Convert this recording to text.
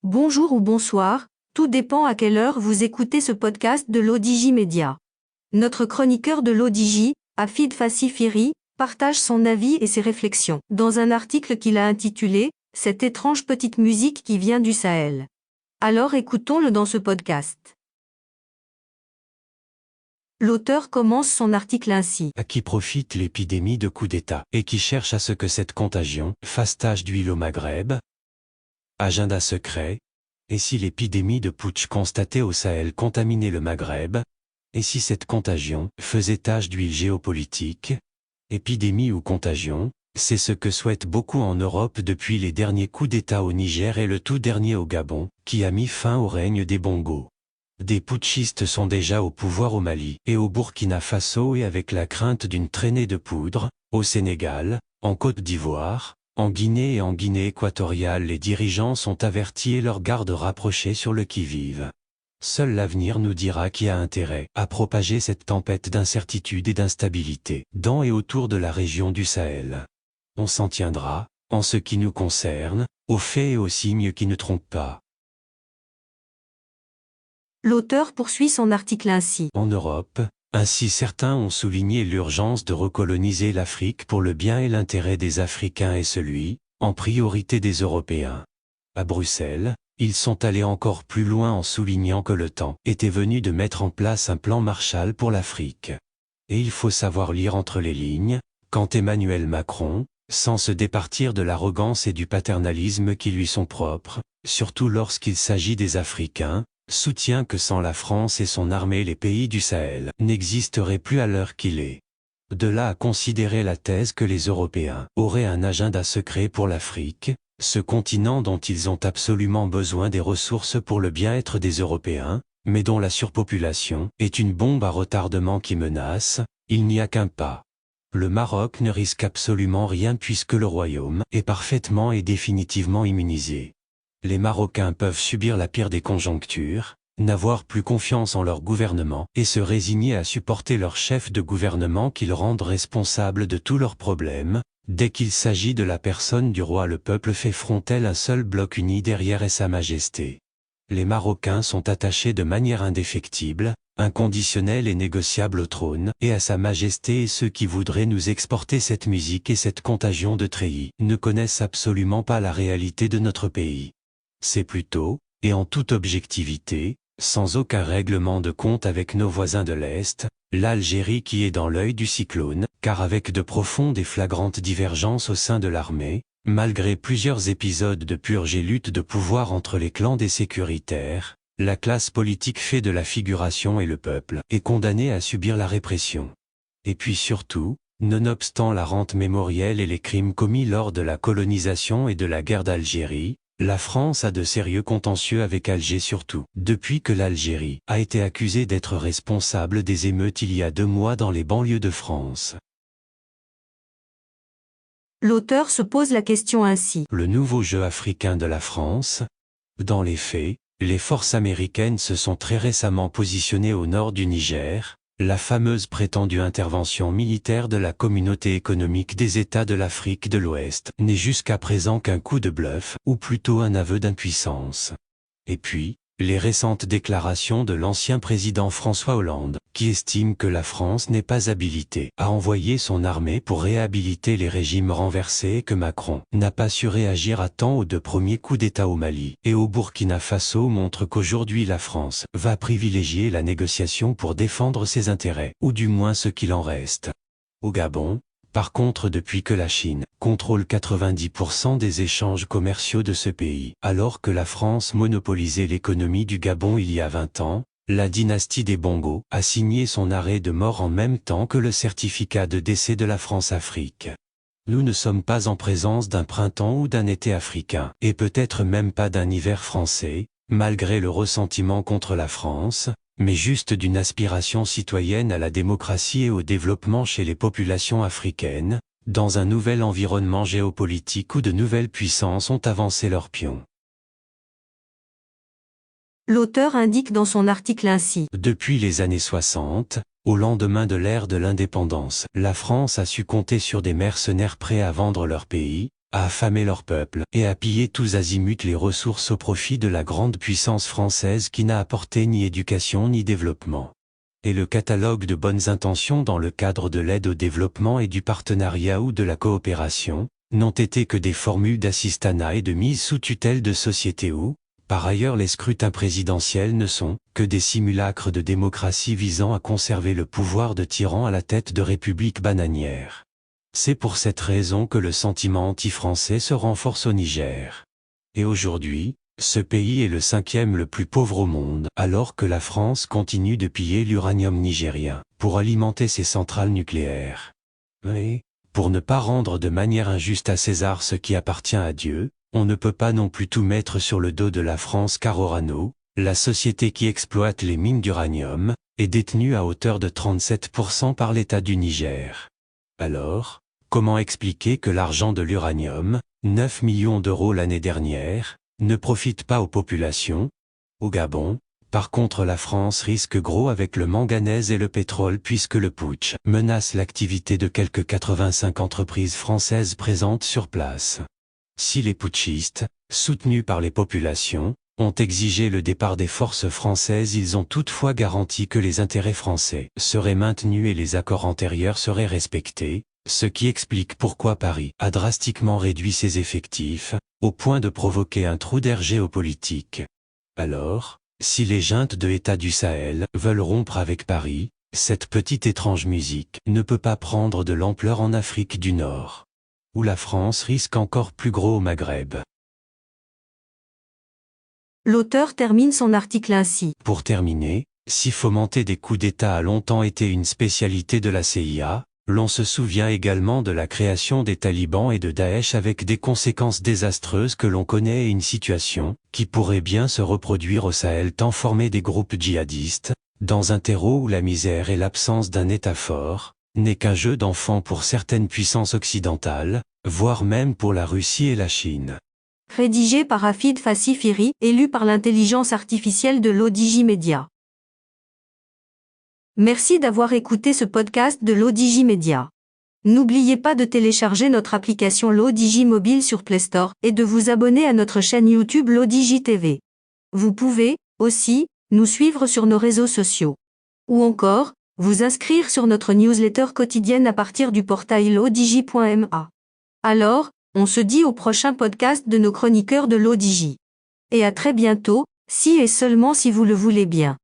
Bonjour ou bonsoir, tout dépend à quelle heure vous écoutez ce podcast de l'ODJ Média. Notre chroniqueur de l'ODJ, Hafid Fassifiri, partage son avis et ses réflexions dans un article qu'il a intitulé « Cette étrange petite musique qui vient du Sahel ». Alors écoutons-le dans ce podcast. L'auteur commence son article ainsi. À qui profite l'épidémie de coup d'État et qui cherche à ce que cette contagion fasse tache d'huile au Maghreb? Agenda secret. Et si l'épidémie de putsch constatée au Sahel contaminait le Maghreb? Et si cette contagion faisait tache d'huile géopolitique? Épidémie ou contagion, c'est ce que souhaitent beaucoup en Europe depuis les derniers coups d'État au Niger et le tout dernier au Gabon, qui a mis fin au règne des Bongos. Des putschistes sont déjà au pouvoir au Mali et au Burkina Faso et avec la crainte d'une traînée de poudre, au Sénégal, en Côte d'Ivoire, en Guinée et en Guinée équatoriale les dirigeants sont avertis et leurs gardes rapprochés sur le qui-vive. Seul l'avenir nous dira qui a intérêt à propager cette tempête d'incertitude et d'instabilité dans et autour de la région du Sahel. On s'en tiendra, en ce qui nous concerne, aux faits et aux signes qui ne trompent pas. L'auteur poursuit son article ainsi. En Europe, ainsi certains ont souligné l'urgence de recoloniser l'Afrique pour le bien et l'intérêt des Africains et celui, en priorité des Européens. À Bruxelles, ils sont allés encore plus loin en soulignant que le temps était venu de mettre en place un plan Marshall pour l'Afrique. Et il faut savoir lire entre les lignes, quand Emmanuel Macron, sans se départir de l'arrogance et du paternalisme qui lui sont propres, surtout lorsqu'il s'agit des Africains, soutient que sans la France et son armée les pays du Sahel n'existeraient plus à l'heure qu'il est. De là à considérer la thèse que les Européens auraient un agenda secret pour l'Afrique, ce continent dont ils ont absolument besoin des ressources pour le bien-être des Européens, mais dont la surpopulation est une bombe à retardement qui menace, il n'y a qu'un pas. Le Maroc ne risque absolument rien puisque le royaume est parfaitement et définitivement immunisé. Les Marocains peuvent subir la pire des conjonctures, n'avoir plus confiance en leur gouvernement et se résigner à supporter leur chef de gouvernement qu'ils rendent responsable de tous leurs problèmes. Dès qu'il s'agit de la personne du roi, le peuple fait front tel un seul bloc uni derrière Sa Majesté. Les Marocains sont attachés de manière indéfectible, inconditionnelle et négociable au trône et à Sa Majesté, et ceux qui voudraient nous exporter cette musique et cette contagion de treillis ne connaissent absolument pas la réalité de notre pays. C'est plutôt, et en toute objectivité, sans aucun règlement de compte avec nos voisins de l'Est, l'Algérie qui est dans l'œil du cyclone, car avec de profondes et flagrantes divergences au sein de l'armée, malgré plusieurs épisodes de purge et lutte de pouvoir entre les clans des sécuritaires, la classe politique fait de la figuration et le peuple est condamné à subir la répression. Et puis surtout, nonobstant la rente mémorielle et les crimes commis lors de la colonisation et de la guerre d'Algérie, la France a de sérieux contentieux avec Alger surtout, depuis que l'Algérie a été accusée d'être responsable des émeutes il y a 2 mois dans les banlieues de France. L'auteur se pose la question ainsi. Le nouveau jeu africain de la France? Dans les faits, les forces américaines se sont très récemment positionnées au nord du Niger, la fameuse prétendue intervention militaire de la Communauté économique des États de l'Afrique de l'Ouest n'est jusqu'à présent qu'un coup de bluff, ou plutôt un aveu d'impuissance. Et puis, les récentes déclarations de l'ancien président François Hollande, qui estime que la France n'est pas habilitée à envoyer son armée pour réhabiliter les régimes renversés et que Macron n'a pas su réagir à temps aux 2 premiers coups d'État au Mali et au Burkina Faso montrent qu'aujourd'hui la France va privilégier la négociation pour défendre ses intérêts, ou du moins ce qu'il en reste. Au Gabon, par contre, depuis que la Chine contrôle 90% des échanges commerciaux de ce pays, alors que la France monopolisait l'économie du Gabon il y a 20 ans, la dynastie des Bongos a signé son arrêt de mort en même temps que le certificat de décès de la France-Afrique. Nous ne sommes pas en présence d'un printemps ou d'un été africain, et peut-être même pas d'un hiver français, malgré le ressentiment contre la France, mais juste d'une aspiration citoyenne à la démocratie et au développement chez les populations africaines, dans un nouvel environnement géopolitique où de nouvelles puissances ont avancé leurs pions. L'auteur indique dans son article ainsi. Depuis les années 60, au lendemain de l'ère de l'indépendance, la France a su compter sur des mercenaires prêts à vendre leur pays, à affamer leur peuple et à piller tous azimuts les ressources au profit de la grande puissance française qui n'a apporté ni éducation ni développement. Et le catalogue de bonnes intentions dans le cadre de l'aide au développement et du partenariat ou de la coopération, n'ont été que des formules d'assistanat et de mise sous tutelle de sociétés où, par ailleurs les scrutins présidentiels ne sont que des simulacres de démocratie visant à conserver le pouvoir de tyran à la tête de républiques bananières. C'est pour cette raison que le sentiment anti-français se renforce au Niger. Et aujourd'hui, ce pays est le 5e le plus pauvre au monde, alors que la France continue de piller l'uranium nigérien pour alimenter ses centrales nucléaires. Et, pour ne pas rendre de manière injuste à César ce qui appartient à Dieu, on ne peut pas non plus tout mettre sur le dos de la France car Orano, la société qui exploite les mines d'uranium, est détenue à hauteur de 37% par l'État du Niger. Alors, comment expliquer que l'argent de l'uranium, 9 millions d'euros l'année dernière, ne profite pas aux populations? Au Gabon, par contre la France risque gros avec le manganèse et le pétrole puisque le putsch menace l'activité de quelques 85 entreprises françaises présentes sur place. Si les putschistes, soutenus par les populations, ont exigé le départ des forces françaises, ils ont toutefois garanti que les intérêts français seraient maintenus et les accords antérieurs seraient respectés, ce qui explique pourquoi Paris a drastiquement réduit ses effectifs, au point de provoquer un trou d'air géopolitique. Alors, si les juntes de État du Sahel veulent rompre avec Paris, cette petite étrange musique ne peut pas prendre de l'ampleur en Afrique du Nord, où la France risque encore plus gros au Maghreb. L'auteur termine son article ainsi. Pour terminer, si fomenter des coups d'État a longtemps été une spécialité de la CIA, l'on se souvient également de la création des talibans et de Daesh avec des conséquences désastreuses que l'on connaît et une situation qui pourrait bien se reproduire au Sahel tant former des groupes djihadistes, dans un terreau où la misère et l'absence d'un État fort n'est qu'un jeu d'enfant pour certaines puissances occidentales, voire même pour la Russie et la Chine. Rédigé par Hafid Fassi Firi, élu par l'intelligence artificielle de l'ODJ Media. Merci d'avoir écouté ce podcast de l'ODJ Media. N'oubliez pas de télécharger notre application l'ODJ Mobile sur Play Store et de vous abonner à notre chaîne YouTube l'ODJ TV. Vous pouvez, aussi, nous suivre sur nos réseaux sociaux. Ou encore, vous inscrire sur notre newsletter quotidienne à partir du portail l'odj.ma. Alors, on se dit au prochain podcast de nos chroniqueurs de l'ODJ. Et à très bientôt, si et seulement si vous le voulez bien.